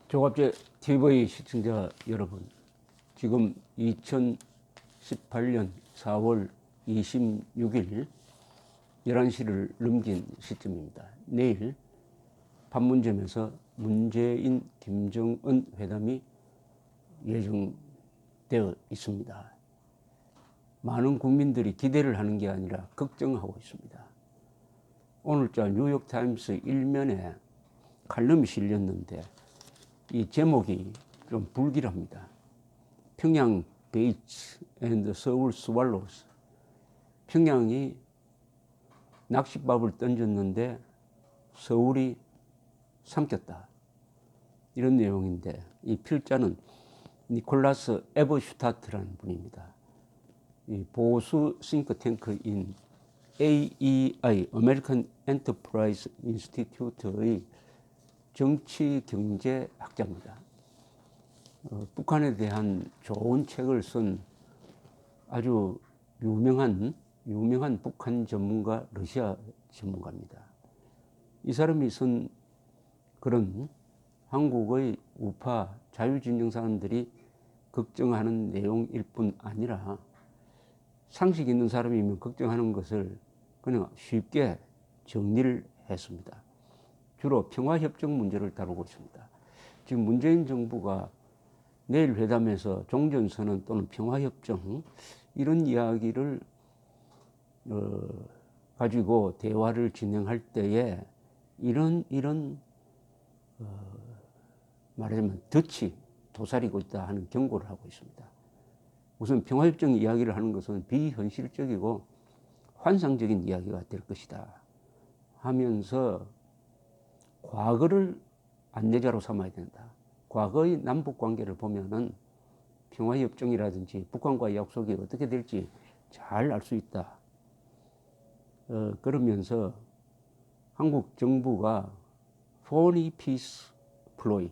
조갑제 TV 시청자 여러분, 지금 2018년 4월 26일 11시를 넘긴 시점입니다. 내일 판문점에서 문재인, 김정은 회담이 예정되어 있습니다. 많은 국민들이 기대를 하는 게 아니라 걱정하고 있습니다. 오늘자 뉴욕타임스 일면에 칼럼이 실렸는데 이 제목이 좀 불길합니다. 평양 베이츠 앤드 서울 스왈로우스. 평양이 낚싯밥을 던졌는데 서울이 삼켰다. 이런 내용인데 이 필자는 니콜라스 에버슈타트라는 분입니다. 이 보수 싱크탱크인 AEI, American Enterprise Institute의 정치경제학자입니다. 북한에 대한 좋은 책을 쓴 아주 유명한 북한 전문가, 러시아 전문가입니다. 이 사람이 쓴 글은 한국의 우파 자유진영 사람들이 걱정하는 내용일 뿐 아니라 상식 있는 사람이면 걱정하는 것을 그냥 쉽게 정리를 했습니다. 주로 평화협정 문제를 다루고 있습니다. 지금 문재인 정부가 내일 회담에서 종전선언 또는 평화협정 이런 이야기를 가지고 대화를 진행할 때에 이런 말하자면 덫이 도사리고 있다 하는 경고를 하고 있습니다. 우선 평화협정 이야기를 하는 것은 비현실적이고 환상적인 이야기가 될 것이다 하면서 과거를 안내자로 삼아야 된다. 과거의 남북관계를 보면은 평화협정이라든지 북한과의 약속이 어떻게 될지 잘 알 수 있다. 그러면서 한국 정부가 phony peace ploy,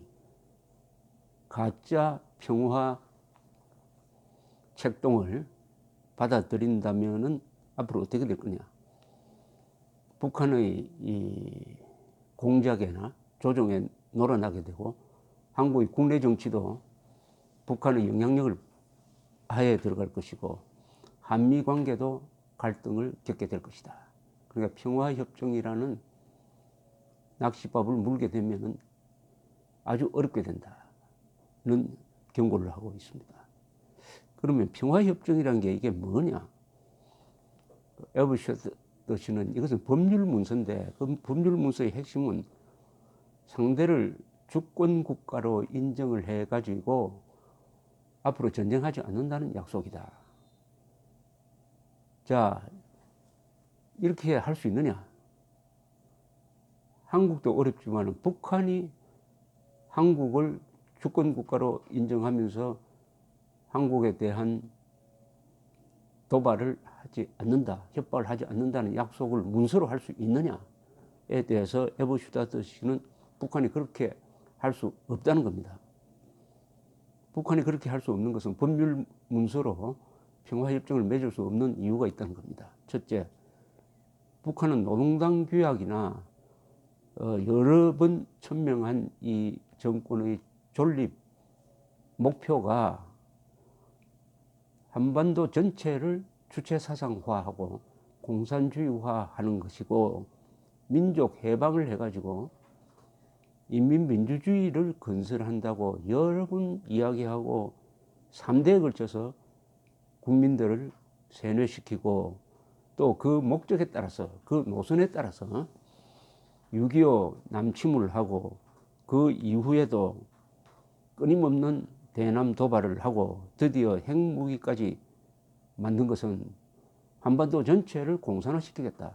가짜 평화 책동을 받아들인다면은 앞으로 어떻게 될 거냐. 북한의 이 공작에나 조종에 놀아나게 되고 한국의 국내 정치도 북한의 영향력을 하에 들어갈 것이고 한미 관계도 갈등을 겪게 될 것이다. 그러니까 평화협정이라는 낚싯밥을 물게 되면 아주 어렵게 된다는 경고를 하고 있습니다. 그러면 평화협정이라는 게 이게 뭐냐? 에버셔트 씨는 이것은 법률 문서인데 그 법률 문서의 핵심은 상대를 주권국가로 인정을 해가지고 앞으로 전쟁하지 않는다는 약속이다. 자, 이렇게 할 수 있느냐? 한국도 어렵지만 북한이 한국을 주권국가로 인정하면서 한국에 대한 도발을 하지 않는다, 협박을 하지 않는다는 약속을 문서로 할 수 있느냐에 대해서 에버슈타트 씨는 북한이 그렇게 할 수 없다는 겁니다. 북한이 그렇게 할 수 없는 것은 법률 문서로 평화협정을 맺을 수 없는 이유가 있다는 겁니다. 첫째, 북한은 노동당 규약이나 여러 번 천명한 이 정권의 존립 목표가 한반도 전체를 주체사상화하고 공산주의화하는 것이고 민족 해방을 해가지고 인민민주주의를 건설한다고 여러 번 이야기하고 3대에 걸쳐서 국민들을 세뇌시키고 또 그 목적에 따라서 그 노선에 따라서 6.25 남침을 하고 그 이후에도 끊임없는 대남 도발을 하고 드디어 핵무기까지 만든 것은 한반도 전체를 공산화시키겠다는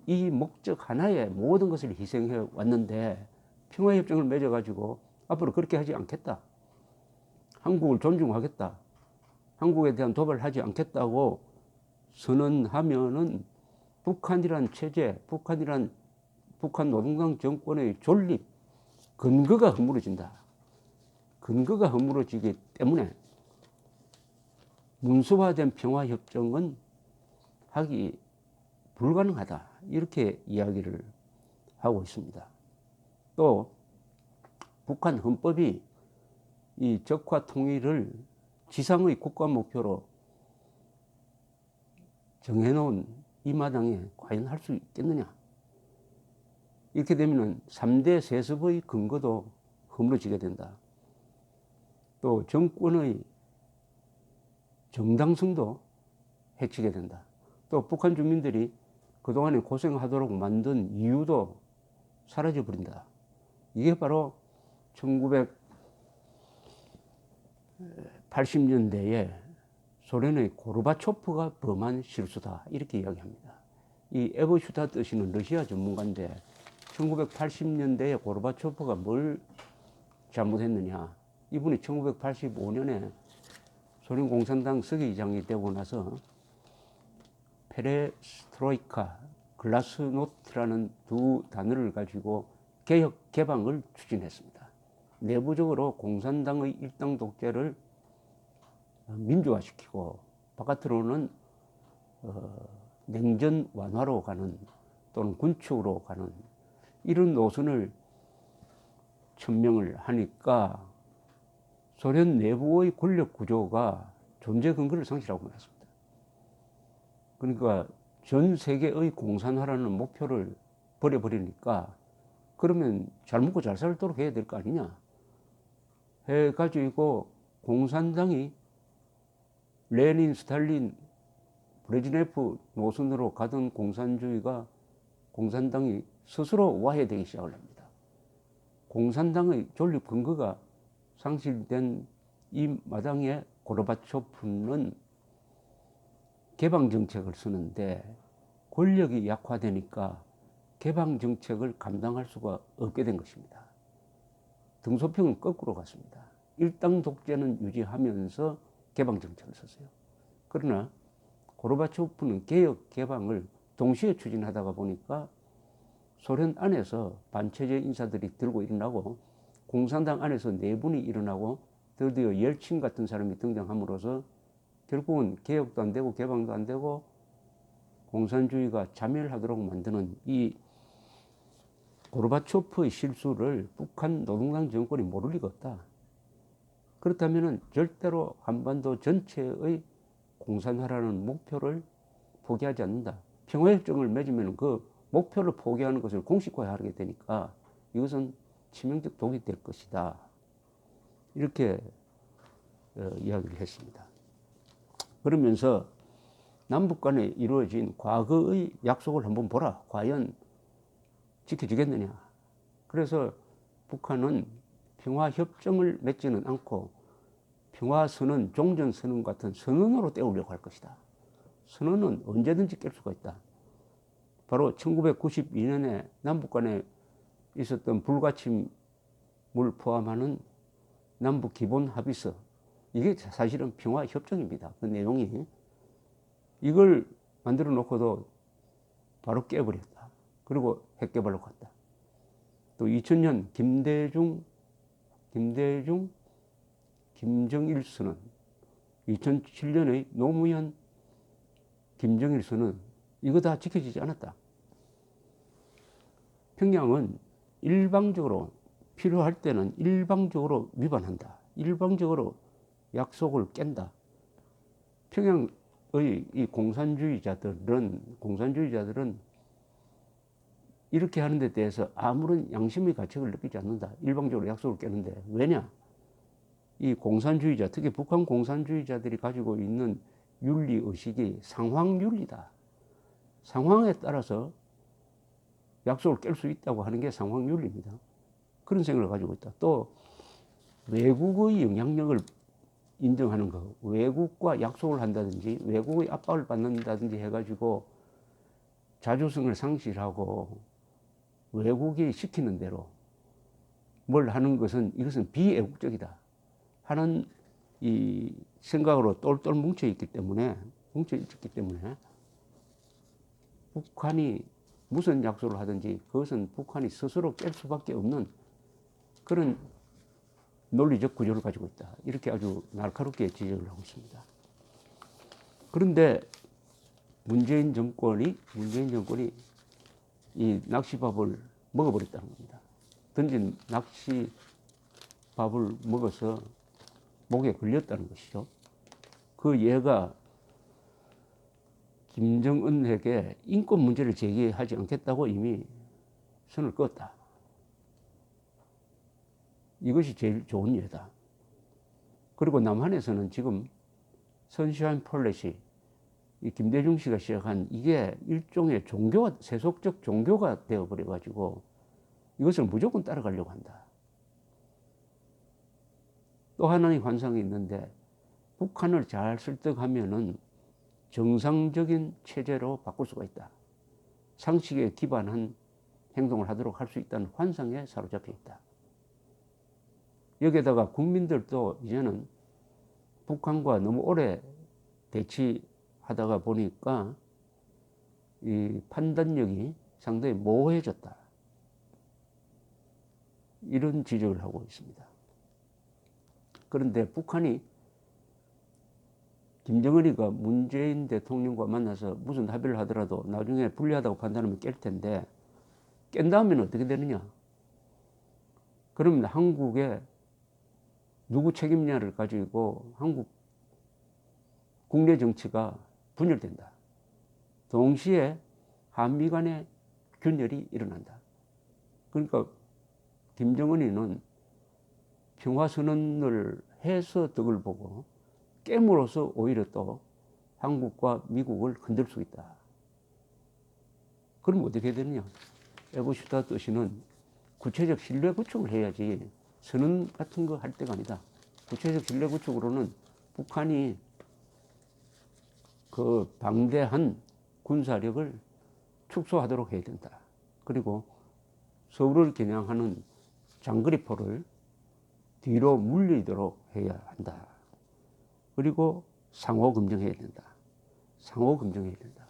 이 목적 하나에 모든 것을 희생해 왔는데 평화협정을 맺어가지고 앞으로 그렇게 하지 않겠다. 한국을 존중하겠다. 한국에 대한 도발을 하지 않겠다고 선언하면은 북한이란 체제, 북한 노동당 정권의 존립, 근거가 허물어진다. 근거가 허물어지기 때문에 문서화된 평화협정은 하기 불가능하다. 이렇게 이야기를 하고 있습니다. 또 북한 헌법이 이 적화 통일을 지상의 국가 목표로 정해놓은 이 마당에 과연 할 수 있겠느냐. 이렇게 되면 3대 세습의 근거도 허물어지게 된다. 또 정권의 정당성도 해치게 된다. 또 북한 주민들이 그동안에 고생하도록 만든 이유도 사라져 버린다. 이게 바로 1980년대에 소련의 고르바초프가 범한 실수다. 이렇게 이야기합니다. 이 에버슈타트 씨는 러시아 전문가인데 1980년대에 고르바초프가 뭘 잘못했느냐. 이분이 1985년에 소련 공산당 서기의장이 되고 나서 페레스트로이카, 글라스노트라는 두 단어를 가지고 개혁 개방을 추진했습니다. 내부적으로 공산당의 일당 독재를 민주화시키고 바깥으로는 냉전 완화로 가는 또는 군축으로 가는 이런 노선을 천명을 하니까 소련 내부의 권력 구조가 존재 근거를 상실하고 있습니다. 그러니까 전 세계의 공산화라는 목표를 버려버리니까 그러면 잘 먹고 잘 살도록 해야 될 거 아니냐 해가지고 공산당이 레닌, 스탈린, 브레즈네프 노선으로 가던 공산당이 스스로 와해되기 시작을 합니다. 공산당의 존립 근거가 상실된 이 마당에 고르바초프는 개방 정책을 쓰는데 권력이 약화되니까 개방 정책을 감당할 수가 없게 된 것입니다. 등소평은 거꾸로 갔습니다. 일당 독재는 유지하면서 개방 정책을 썼어요. 그러나 고르바초프는 개혁 개방을 동시에 추진하다가 보니까 소련 안에서 반체제 인사들이 들고 일어나고 공산당 안에서 내분이 일어나고 드디어 옐친 같은 사람이 등장함으로써 결국은 개혁도 안 되고 개방도 안 되고 공산주의가 자멸하도록 만드는 이 고르바초프의 실수를 북한 노동당 정권이 모를 리가 없다. 그렇다면 절대로 한반도 전체의 공산화라는 목표를 포기하지 않는다. 평화협정을 맺으면 그 목표를 포기하는 것을 공식화하게 되니까 이것은 치명적 독이 될 것이다. 이렇게 이야기를 했습니다. 그러면서 남북 간에 이루어진 과거의 약속을 한번 보라. 과연 지켜지겠느냐. 그래서 북한은 평화협정을 맺지는 않고 평화선언, 종전선언 같은 선언으로 때우려고 할 것이다. 선언은 언제든지 깰 수가 있다. 바로 1992년에 남북 간에 있었던 불가침을 포함하는 남북 기본 합의서, 이게 사실은 평화협정입니다. 그 내용이. 이걸 만들어 놓고도 바로 깨버렸다. 그리고 핵개발로 갔다. 또 2000년 김정일 선언, 2007년의 노무현 김정일 선언, 이거 다 지켜지지 않았다. 평양은 일방적으로 필요할 때는 일방적으로 위반한다. 일방적으로 약속을 깬다. 평양의 이 공산주의자들은 이렇게 하는 데 대해서 아무런 양심의 가책을 느끼지 않는다. 일방적으로 약속을 깨는데. 왜냐? 이 공산주의자, 특히 북한 공산주의자들이 가지고 있는 윤리의식이 상황윤리다. 상황에 따라서 약속을 깰 수 있다고 하는 게 상황윤리입니다. 그런 생각을 가지고 있다. 또 외국의 영향력을 인정하는 거, 외국과 약속을 한다든지 외국의 압박을 받는다든지 해가지고 자주성을 상실하고 외국이 시키는 대로 뭘 하는 것은 이것은 비애국적이다 하는 이 생각으로 똘똘 뭉쳐 있기 때문에 북한이 무슨 약속을 하든지 그것은 북한이 스스로 깰 수밖에 없는 그런 논리적 구조를 가지고 있다. 이렇게 아주 날카롭게 지적을 하고 있습니다. 그런데 문재인 정권이 이 낚시밥을 먹어버렸다는 겁니다. 던진 낚시 밥을 먹어서 목에 걸렸다는 것이죠. 그 얘가 김정은에게 인권 문제를 제기하지 않겠다고 이미 선을 그었다. 이것이 제일 좋은 예다. 그리고 남한에서는 지금 선샤인 폴리시, 이 김대중 씨가 시작한 이게 일종의 종교가, 세속적 종교가 되어버려가지고 이것을 무조건 따라가려고 한다. 또 하나의 환상이 있는데, 북한을 잘 설득하면은 정상적인 체제로 바꿀 수가 있다. 상식에 기반한 행동을 하도록 할 수 있다는 환상에 사로잡혀 있다. 여기에다가 국민들도 이제는 북한과 너무 오래 대치하다가 보니까 이 판단력이 상당히 모호해졌다. 이런 지적을 하고 있습니다. 그런데 북한이 김정은이가 문재인 대통령과 만나서 무슨 합의를 하더라도 나중에 불리하다고 판단하면 깰 텐데, 깬 다음에는 어떻게 되느냐? 그러면 한국의 누구 책임냐를 가지고 한국 국내 정치가 분열된다. 동시에 한미 간의 균열이 일어난다. 그러니까 김정은이는 평화선언을 해서 덕을 보고 깨물어서 오히려 또 한국과 미국을 흔들 수 있다. 그럼 어떻게 되느냐? 에버슈타트 씨는 구체적 신뢰 구축을 해야지 선언 같은 거 할 때가 아니다. 구체적 신뢰 구축으로는 북한이 그 방대한 군사력을 축소하도록 해야 된다. 그리고 서울을 겨냥하는 장거리포를 뒤로 물리도록 해야 한다. 그리고 상호 검증해야 된다. 상호 검증해야 된다.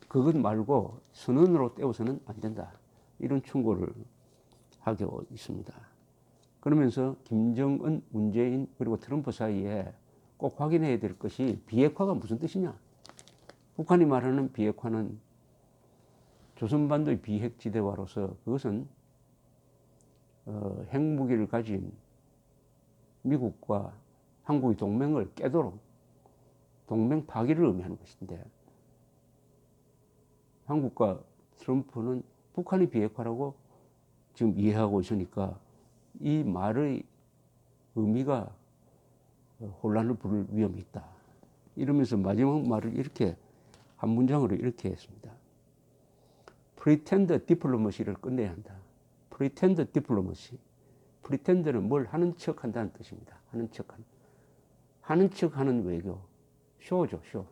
그것 말고 선언으로 때워서는 안 된다. 이런 충고를 하고 있습니다. 그러면서 김정은, 문재인 그리고 트럼프 사이에 꼭 확인해야 될 것이, 비핵화가 무슨 뜻이냐? 북한이 말하는 비핵화는 조선반도의 비핵지대화로서 그것은 핵무기를 가진 미국과 한국의 동맹을 깨도록 동맹 파기를 의미하는 것인데, 한국과 트럼프는 북한이 비핵화라고 지금 이해하고 있으니까 이 말의 의미가 혼란을 부를 위험이 있다. 이러면서 마지막 말을 이렇게 한 문장으로 이렇게 했습니다. Pretend diplomacy를 끝내야 한다. Pretend diplomacy. Pretend는 뭘 하는 척 한다는 뜻입니다. 하는 척 하는 외교. 쇼죠, 쇼.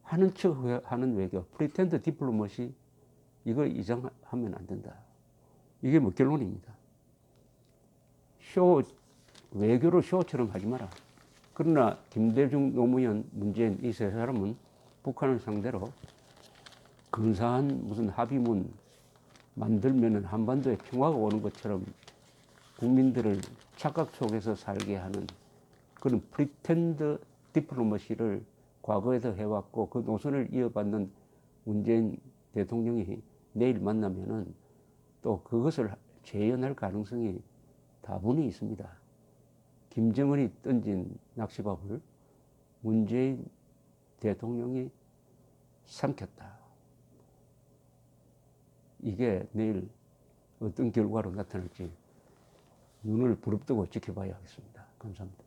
하는 척 하는 외교. Pretend diplomacy. 이거 이장하면 안 된다. 이게 뭐 결론입니다. 외교를 쇼처럼 하지 마라. 그러나 김대중, 노무현, 문재인 이 세 사람은 북한을 상대로 근사한 무슨 합의문 만들면은 한반도에 평화가 오는 것처럼 국민들을 착각 속에서 살게 하는 그런 프리텐드 디플로마시를 과거에도 해왔고, 그 노선을 이어받는 문재인 대통령이 내일 만나면은 또 그것을 재현할 가능성이 다분히 있습니다. 김정은이 던진 낚시밥을 문재인 대통령이 삼켰다. 이게 내일 어떤 결과로 나타날지 눈을 부릅뜨고 지켜봐야 하겠습니다. 감사합니다.